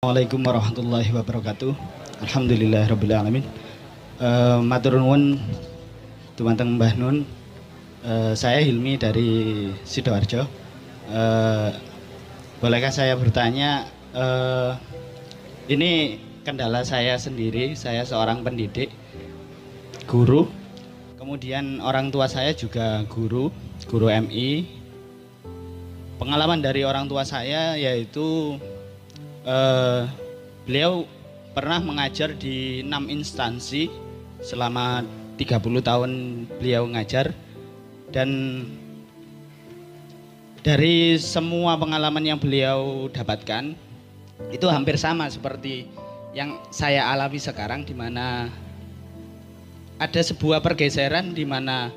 Assalamualaikum warahmatullahi wabarakatuh. Alhamdulillahirabbil alamin. Matur nuwun dumateng Mbah Nun. Saya Hilmi dari Sidoarjo. Bolehkah saya bertanya, ini kendala saya sendiri, saya seorang pendidik, guru. Kemudian orang tua saya juga guru MI. Pengalaman dari orang tua saya yaitu beliau pernah mengajar di 6 instansi selama 30 tahun beliau ngajar, dan dari semua pengalaman yang beliau dapatkan itu hampir sama seperti yang saya alami sekarang, di mana ada sebuah pergeseran di mana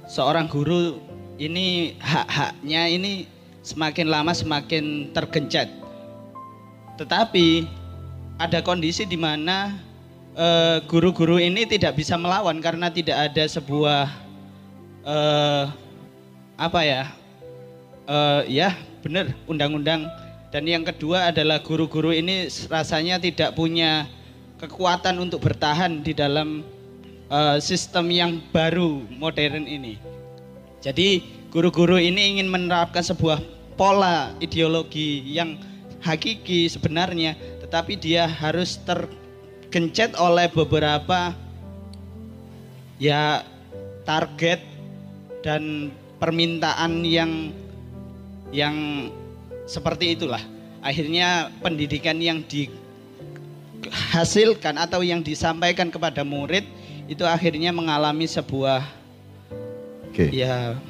seorang guru ini hak-haknya ini semakin lama semakin tergencet. Tetapi ada kondisi di mana guru-guru ini tidak bisa melawan karena tidak ada sebuah benar undang-undang. Dan yang kedua adalah guru-guru ini rasanya tidak punya kekuatan untuk bertahan di dalam sistem yang baru modern ini. Jadi guru-guru ini ingin menerapkan sebuah pola ideologi yang hakiki sebenarnya, tetapi dia harus tergencet oleh beberapa target dan permintaan yang seperti itulah. Akhirnya pendidikan yang dihasilkan atau yang disampaikan kepada murid itu akhirnya mengalami sebuah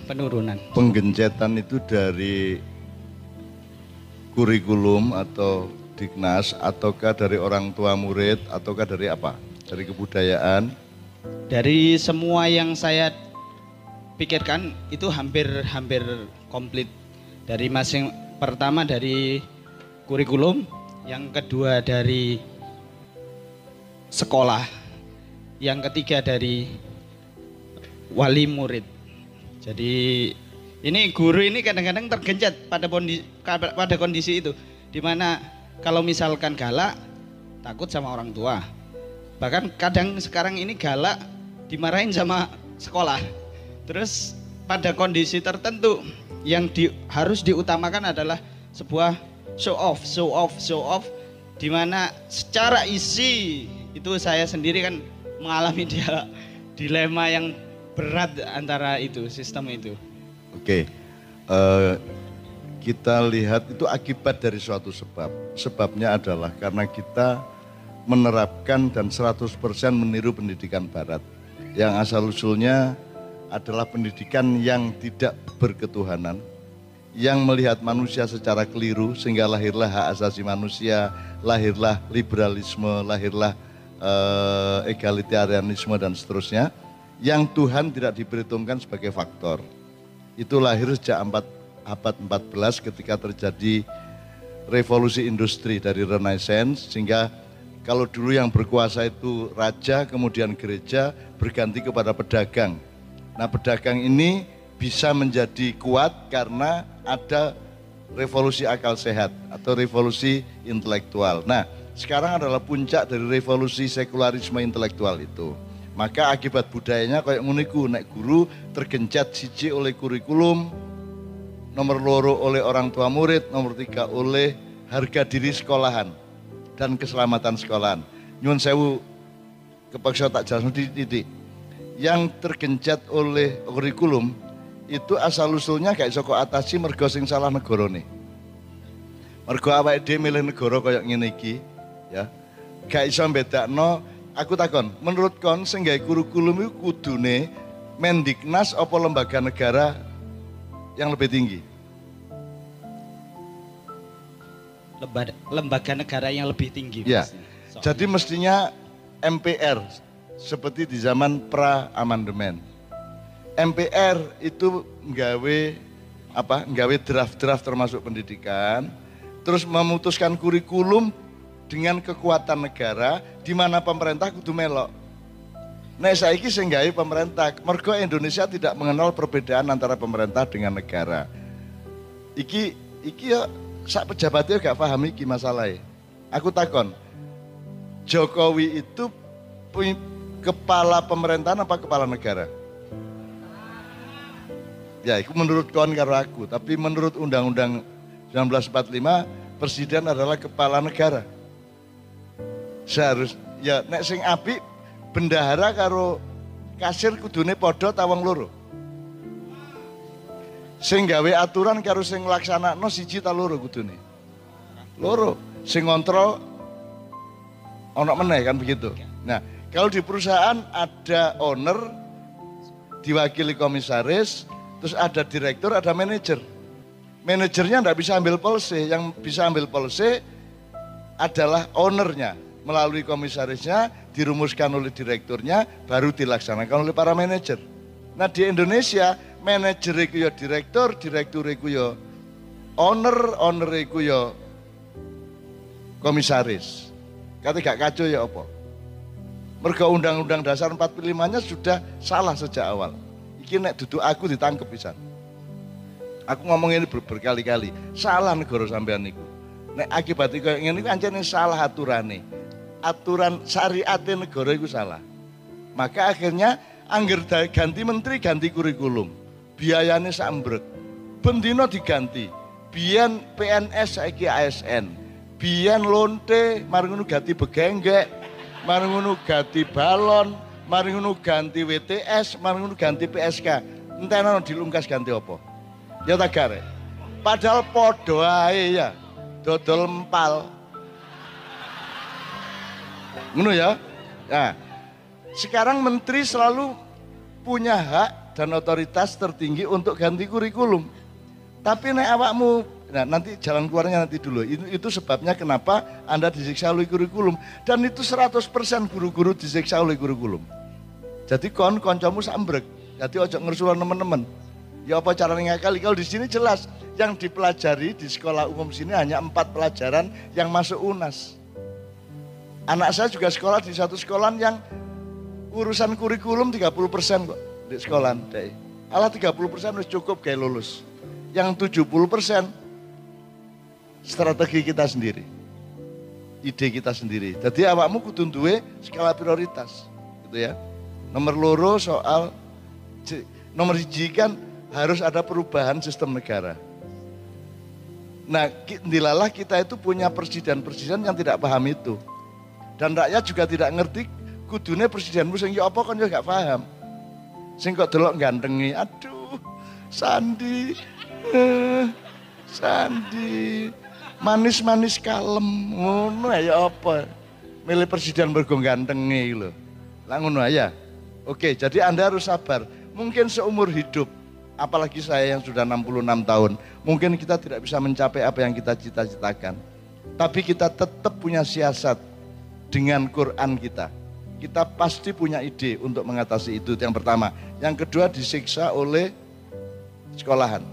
penurunan. Penggencetan itu dari kurikulum atau Diknas, ataukah dari orang tua murid, ataukah dari apa? Dari kebudayaan? Dari semua yang saya pikirkan itu hampir komplit. Dari pertama dari kurikulum, yang kedua dari sekolah, yang ketiga dari wali murid. Jadi ini guru ini kadang-kadang tergencet pada kondisi itu, dimana kalau misalkan galak takut sama orang tua, bahkan kadang sekarang ini galak dimarahin sama sekolah. Terus pada kondisi tertentu yang harus diutamakan adalah sebuah show off, dimana secara isi itu saya sendiri kan mengalami dilema yang berat antara itu sistem itu. Oke, kita lihat itu akibat dari suatu sebab. Sebabnya adalah karena kita menerapkan dan 100% meniru pendidikan barat. Yang asal-usulnya adalah pendidikan yang tidak berketuhanan, yang melihat manusia secara keliru, sehingga lahirlah hak asasi manusia, lahirlah liberalisme, lahirlah egalitarianisme dan seterusnya, yang Tuhan tidak diperhitungkan sebagai faktor. Itu lahir sejak abad 14 ketika terjadi revolusi industri dari Renaissance, sehingga kalau dulu yang berkuasa itu raja, kemudian gereja berganti kepada pedagang. Nah, pedagang ini bisa menjadi kuat karena ada revolusi akal sehat atau revolusi intelektual. Nah, sekarang adalah puncak dari revolusi sekularisme intelektual itu. Maka akibat budayanya kayak nguniku, nek guru tergencet siji oleh kurikulum, nomor loro oleh orang tua murid, nomor 3 oleh harga diri sekolahan dan keselamatan sekolahan. Nyuwun sewu kepaksa tak jelas titik. Yang tergencet oleh kurikulum itu asal usulnya kayak saka atasi mergo sing salah negarane. Mergo awake dhewe milih negara kayak ngene iki, ya. Gak iso mbedakno. Aku takon, menurut kon sing gawe kurikulum iku kudune Mendiknas apa lembaga negara yang lebih tinggi? Lembaga negara yang lebih tinggi. Ya. Jadi mestinya MPR seperti di zaman pra amandemen. MPR itu nggawe draft-draft termasuk pendidikan, terus memutuskan kurikulum dengan kekuatan negara, di mana pemerintah kudu melok. Nah, saiki sing gawe pemerintah, mergo Indonesia tidak mengenal perbedaan antara pemerintah dengan negara. Iki ya sak pejabatnya gak paham iki masalahnya. Aku takon, Jokowi itu kepala pemerintahan apa kepala negara? Ya, itu menurut kawan karo aku, tapi menurut Undang-Undang 1945 presiden adalah kepala negara. Seharus ya nek sing apik bendahara karo kasir kudune padha tawang loro. Sing gawe aturan karo sing nglaksanakno siji ta loro kudune. Loro, sing ngontrol ono meneh kan begitu. Nah, kalau di perusahaan ada owner, diwakili komisaris, terus ada direktur, ada manajer. Manajernya enggak bisa ambil policy, yang bisa ambil policy adalah ownernya. Melalui komisarisnya, dirumuskan oleh direkturnya, baru dilaksanakan oleh para manajer. Nah di Indonesia, manajer itu ya direktur, direktur itu ya owner, owner itu ya komisaris. Kata gak kacau ya apa? Mergo Undang-Undang Dasar 45-nya sudah salah sejak awal. Iki nek duduk aku ditangkep pisan. Aku ngomong ini berkali-kali, salah negara sampean niku. Nek akibat kaya ngene iku ancene salah aturane. Aturan syariat negara itu salah. Maka akhirnya angger ganti menteri ganti kurikulum. Biayane sambrek. Bendino diganti. Biyen PNS saiki ASN. Biyen lonte mari ngono ganti begenggek. Mari ngono ganti balon, mari ngono ganti WTS, mari ngono ganti PSK. Enteno dilungkas ganti apa? Ya tak garek. Padahal padha ae ya. Dodol empal. Ngono ya. Nah, sekarang menteri selalu punya hak dan otoritas tertinggi untuk ganti kurikulum. Tapi nek awakmu, nah nanti jalan keluarnya nanti dulu. Itu sebabnya kenapa Anda disiksa oleh kurikulum. Dan itu 100% guru-guru disiksa oleh kurikulum. Jadi koncomu sambrek. Jadi ojo ngersulan teman-teman. Ya apa caranya ngakali? Kalau di sini jelas yang dipelajari di sekolah umum sini hanya 4 pelajaran yang masuk UNAS. Anak saya juga sekolah di satu sekolah yang urusan kurikulum 30% kok di sekolah. Alah 30% sudah cukup kayak lulus. Yang 70% strategi kita sendiri. Ide kita sendiri. Jadi awakmu kudu duwe skala prioritas. Gitu ya. Nomor loro soal nomor 1 kan harus ada perubahan sistem negara. Nah, dilalah kita itu punya presiden-presiden yang tidak paham itu. Dan rakyat juga tidak ngerti kudune presidenmu sing ya apa kan ya gak paham. Sing kok delok gantengi, aduh, Sandi. Sandi. Manis-manis kalem. Ngono ya apa? Milih presiden mergo gantengi lho. Lah ngono ya. Oke, jadi Anda harus sabar. Mungkin seumur hidup, apalagi saya yang sudah 66 tahun, mungkin kita tidak bisa mencapai apa yang kita cita-citakan. Tapi kita tetap punya siasat dengan Quran kita. Kita pasti punya ide untuk mengatasi itu, yang pertama. Yang kedua disiksa oleh sekolahan.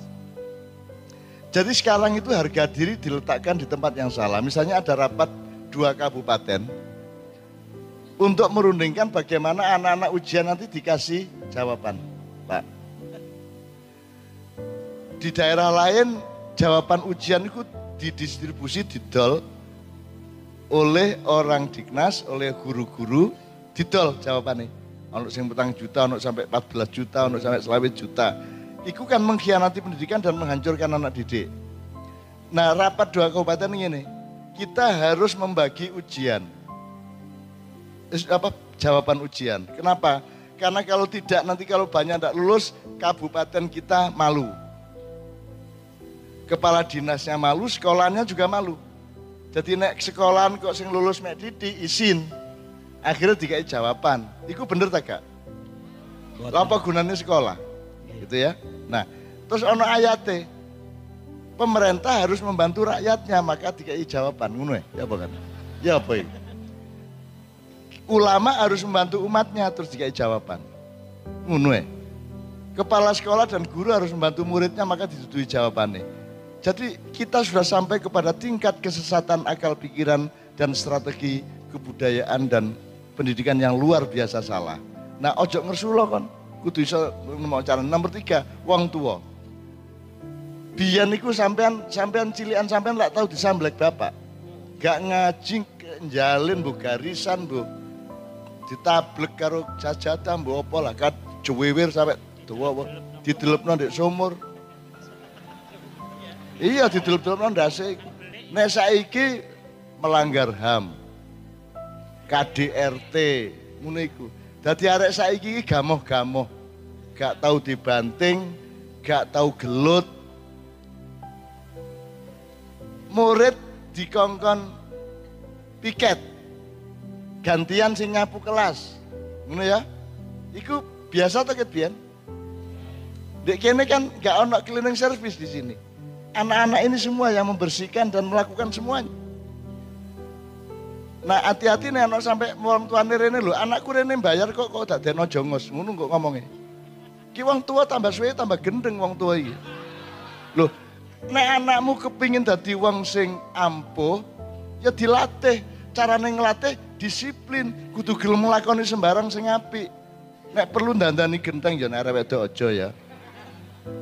Jadi sekarang itu harga diri diletakkan di tempat yang salah. Misalnya ada rapat 2 kabupaten untuk merundingkan bagaimana anak-anak ujian nanti dikasih jawaban. Pak, di daerah lain jawaban ujian itu didistribusi didol oleh orang Diknas, oleh guru-guru, didol jawabannya. Ono sing 4 juta, ono sampai 14 juta, ono sampai 20 juta. Itu kan mengkhianati pendidikan dan menghancurkan anak didik. Nah, rapat 2 kabupaten ini, kita harus membagi ujian. Jawaban ujian. Kenapa? Karena kalau tidak, nanti kalau banyak tidak lulus, kabupaten kita malu. Kepala dinasnya malu, sekolahnya juga malu. Jadi nek sekolahan kok sing lulus mek didik izin. Akhirnya dikai jawaban. Iku bener tak gak? Apa gunanya sekolah? Gitu ya. Nah, terus ono ayate. Pemerintah harus membantu rakyatnya, maka dikai jawaban. Ngono ya apa kan? Ya apa ini? Ulama harus membantu umatnya, terus dikai jawaban. Ngono ya. Kepala sekolah dan guru harus membantu muridnya, maka ditutui jawabannya. Jadi kita sudah sampai kepada tingkat kesesatan akal pikiran dan strategi kebudayaan dan pendidikan yang luar biasa salah. Nah, ojo ngersulo kan, kudu iso mau cara. Nomor 3, wong tua. Biyen niku sampean cilian sampean lak tahu disamblek bapak. gak ngaji njalin bu garisan bu. Ditablek karo jajadah bu apa lah kan jewewer sampai tuwa apa didelepno ndek sumur. Iya didelep-delepno ndase iku. Nek saiki melanggar HAM. KDRT ngono iku. Dadi arek saiki iki gamoh-gamoh. Gak tahu dibanting, gak tahu gelut. Murid dikongkon piket. Gantian sing nyapu kelas. Ngono ya. Iku biasa ta ket biyen. Dek kene kan gak ono cleaning service di sini. Anak-anak ini semua yang membersihkan dan melakukan semuanya. Nah hati-hati nih anak sampai orang tua rene lho, anakku rene bayar kok tak deno jongos, ngono kok ngomongnya. Ki wong tua tambah suwe tambah gendeng wong tua iki. Loh, nek anakmu kepingin dadi wong sing ampuh, ya dilatih. Carane nglatih disiplin, kudu gelem nglakoni sembarang sing apik. Nek perlu dandani genteng ya nek arek wedok aja ya.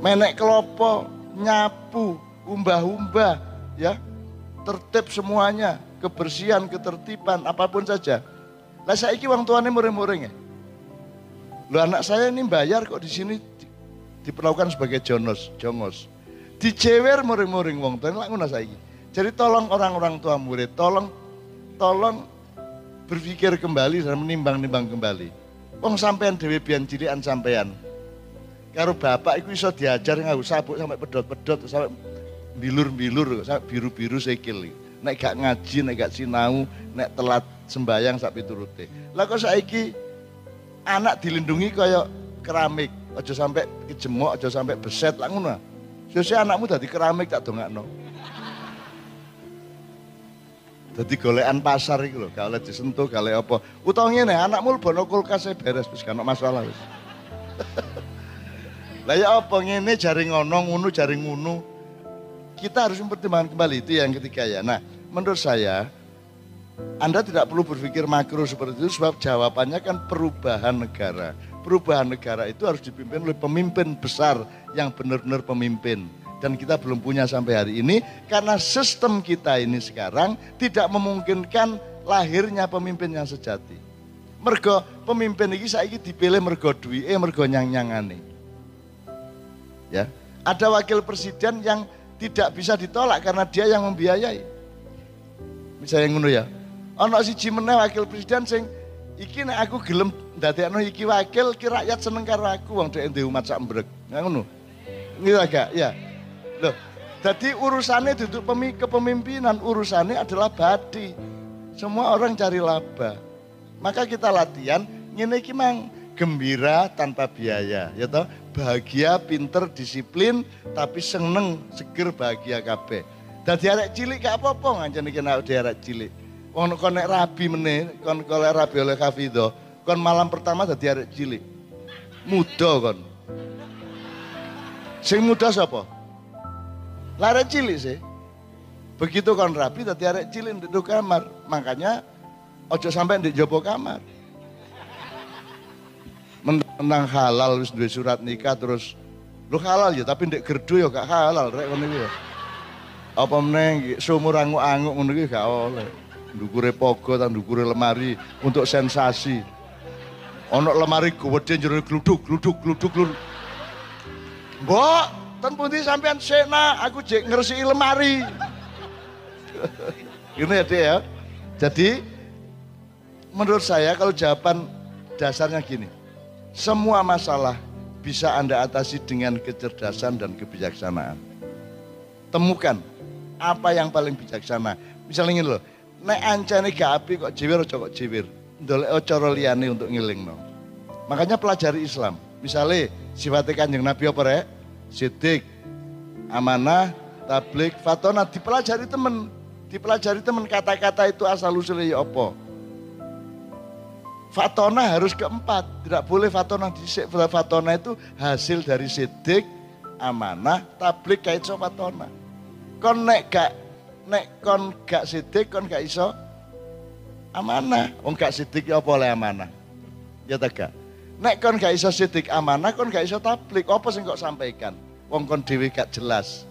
Menek kelopo, nyapu, umbah-umbah, ya, tertib semuanya, kebersihan, ketertiban, apapun saja. Lah saiki wong tuane muring-muring ya. Loh anak saya ini bayar kok di sini diperlakukan sebagai jongos. Dijewer muring-muring wong tuane lak ngono saiki. Jadi tolong orang-orang tua murid, tolong berpikir kembali dan menimbang-nimbang kembali. Wong sampean dhewe biyen cilikan sampean. Karo bapak iku iso diajar nganggo sabuk sampai pedot-pedot sampai bilur-bilur sampai biru-biru sikil. Nek gak ngaji, nek gak sinau, nek telat sembayang sak piturute. Lah kok saiki anak dilindungi kaya keramik, aja sampai kejemok, aja sampai beset lah ngono. Sesuk anakmu dadi keramik tak dongakno. Dadi golekan pasar iku lho, gak oleh disentuh, gak oleh apa. Utawa ngene, anakmu lebono kulkas beres wis gak ono masalah wis. Lah ya apa ngene jari ngono jari ngono. Kita harus mempertimbangkan kembali itu yang ketiga ya. Nah, menurut saya Anda tidak perlu berpikir makro seperti itu sebab jawabannya kan perubahan negara. Perubahan negara itu harus dipimpin oleh pemimpin besar yang benar-benar pemimpin. Dan kita belum punya sampai hari ini karena sistem kita ini sekarang tidak memungkinkan lahirnya pemimpin yang sejati. Mergo pemimpin ini saiki dipilih mergo duwike, mergo nyang-nyangane. Ya, ada wakil presiden yang tidak bisa ditolak karena dia yang membiayai. Misalnya ngono ya. Ana siji meneh wakil presiden sing iki nek aku gelem ndadekno iki wakil ki rakyat seneng karo aku wong dhek ndek umat sak mbrek. Ngono. Ngira gak? Ya. Loh, jadi urusannya duduk kepemimpinan, urusannya adalah badi. Semua orang cari laba. Maka kita latihan ngene iki mang gembira tanpa biaya, ya toh? Bahagia, pinter, disiplin, tapi seneng, seger, bahagia kabeh. Dadi arek cilik gak apa-apa ngancane kena arek cilik. Wong kon nek rabi meneh, kon kolek rabi oleh Hafidho, kon malam pertama dadi arek cilik. Muda kon. Sing muda sapa? Lah arek cilik sih. Begitu kon rabi dadi arek cilik ndek kamar. Makanya ojo sampai ndek jopo kamar. Menang halal wis duwe surat nikah terus lu halal ya tapi ndek gerdu ya gak halal rek ngono iki ya. Apa meneh sumur anguk-anguk ngono iki gak oleh. Ndukure pogo ta ndukure lemari untuk sensasi. Ono lemari gede jero gluduk. Mbok, ten pundi sampean sena aku jek ngresiki lemari. Gini ya Dek ya. Jadi menurut saya kalau jawaban dasarnya gini. Semua masalah bisa Anda atasi dengan kecerdasan dan kebijaksanaan. Temukan apa yang paling bijaksana. Misalnya ini loh, nek ancane gak api kok jiwir aja kok jiwir. Ndolek cara liyane untuk ngilingno. Makanya pelajari Islam. Misalnya sifatnya Kanjeng Nabi apa rek? Sidik, amanah, tabligh, fatonah dipelajari temen kata-kata itu asal usulnya apa. Fatona harus keempat, tidak boleh fatona disik. Fatona itu hasil dari sidik, amanah, tabligh kait so fatona. Kon nek gak sidik, kon gak iso amanah. Wong gak sidik ya apa oleh amanah? Ya tak gak. Nek kon gak iso sidik amanah, kon gak iso tabligh. Apa sing kok sampaikan? Wong kon dhewe gak jelas.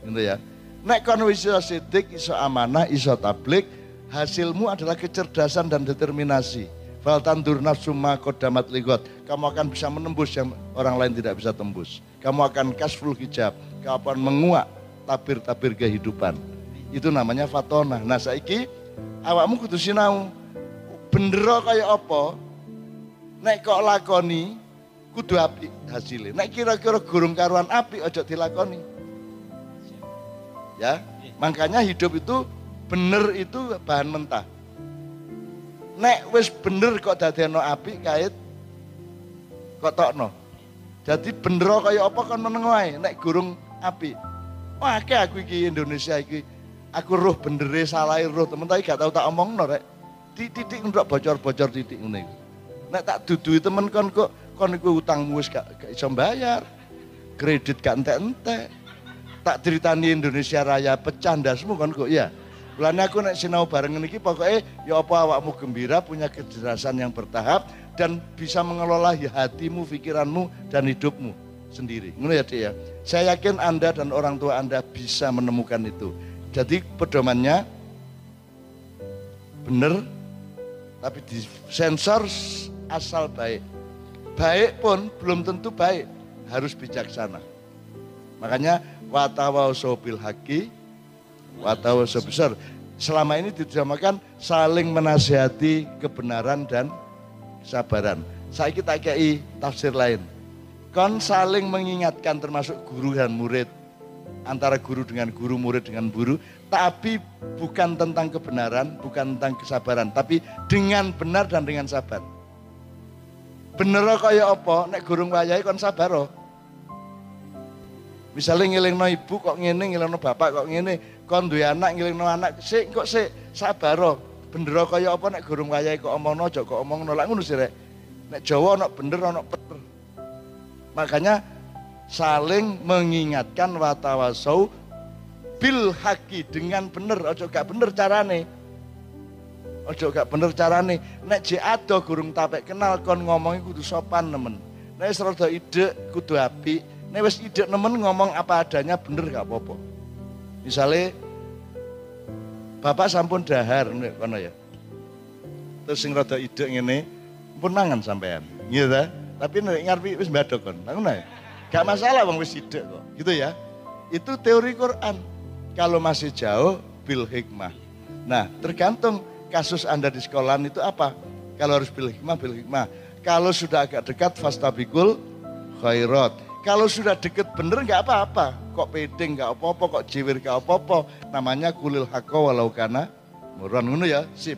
Gitu ya. Nek kon iso sidik, iso amanah, iso tablik, hasilmu adalah kecerdasan dan determinasi. Fal tandur nafsu ma qaddamat ligot. Kamu akan bisa menembus yang orang lain tidak bisa tembus. Kamu akan kasful hijab, kamu akan menguak tabir-tabir kehidupan. Itu namanya fatonah. Nah saiki awakmu kudu sinau. Bendera kaya apa? Nek kok lakoni kudu apik hasilnya. Nek kira-kira gurung karuan apik aja dilakoni. Ya, makanya hidup itu bener itu bahan mentah. Nek wis bener kok dadekno apik kait kok tokno. Jadi bendera kaya apa kon meneng wae nek gurung apik. Wah, akeh aku iki Indonesia iki. Aku roh bendere salahe roh temen tapi gak tau tak omongno rek. Titik ndok bocor-bocor titik ngene iku. Nek tak dudui temen kon kok kon iku utangmu wis gak iso bayar. Kredit gak entek-entek. Tak ceritani Indonesia Raya pecah ndasmu kon kok ya. Mulane aku nek sinau bareng ngene iki pokoke ya apa awakmu gembira, punya kecerdasan yang bertahap dan bisa mengelola hatimu, pikiranmu dan hidupmu sendiri. Ngono ya, Dik ya. Saya yakin Anda dan orang tua Anda bisa menemukan itu. Jadi pedomannya benar tapi disensor asal baik. Baik pun belum tentu baik, harus bijaksana. Makanya watawasau bil haqi watawasau besar. Selama ini ditamakan saling menasihati kebenaran dan kesabaran. Saiki tak kei tafsir lain. Kon saling mengingatkan termasuk guru dan murid. Antara guru dengan guru, murid dengan guru. Tapi bukan tentang kebenaran, bukan tentang kesabaran. Tapi dengan benar dan dengan sabar. Bener kaya apa, nek gurung wayahe kon sabar. Misalnya ngelingno ibu kok ngene, ngelingno bapak kok ngene, kon duwe anak ngelingno anak, sik sabar. Bener kaya apa nek gurung wayahe kok omongno aja kok omongno. Lah ngono sih rek. Nek Jawa ana bener ana bener. Makanya saling mengingatkan watawasau bil haqi dengan bener, aja gak bener carane. Aja gak bener carane. Nek jek ado gurung tapek kenal kon ngomongi kudu sopan nemen. Nek wis rada idek kudu apik. Nek wis idek nemen ngomong apa adanya bener gak apa-apa. Misale bapak sampun dahar nek kono ya. Terus sing rada idek ngene, pun mangan sampean. Gitu ta? Tapi nek ngarepe wis mbadok kon. Ngono ya. Gak masalah wong wis idek kok. Gitu ya. Itu teori Quran. Kalau masih jauh bil hikmah. Nah, tergantung kasus Anda di sekolahan itu apa? Kalau harus bil hikmah. Kalau sudah agak dekat fastabiqul khairat. Kalau sudah deket bener nggak apa-apa. Kok pede nggak apa-apa, kok jiwir nggak apa-apa. Namanya kulil haqqa walau kana murran. Ngono ya, sip.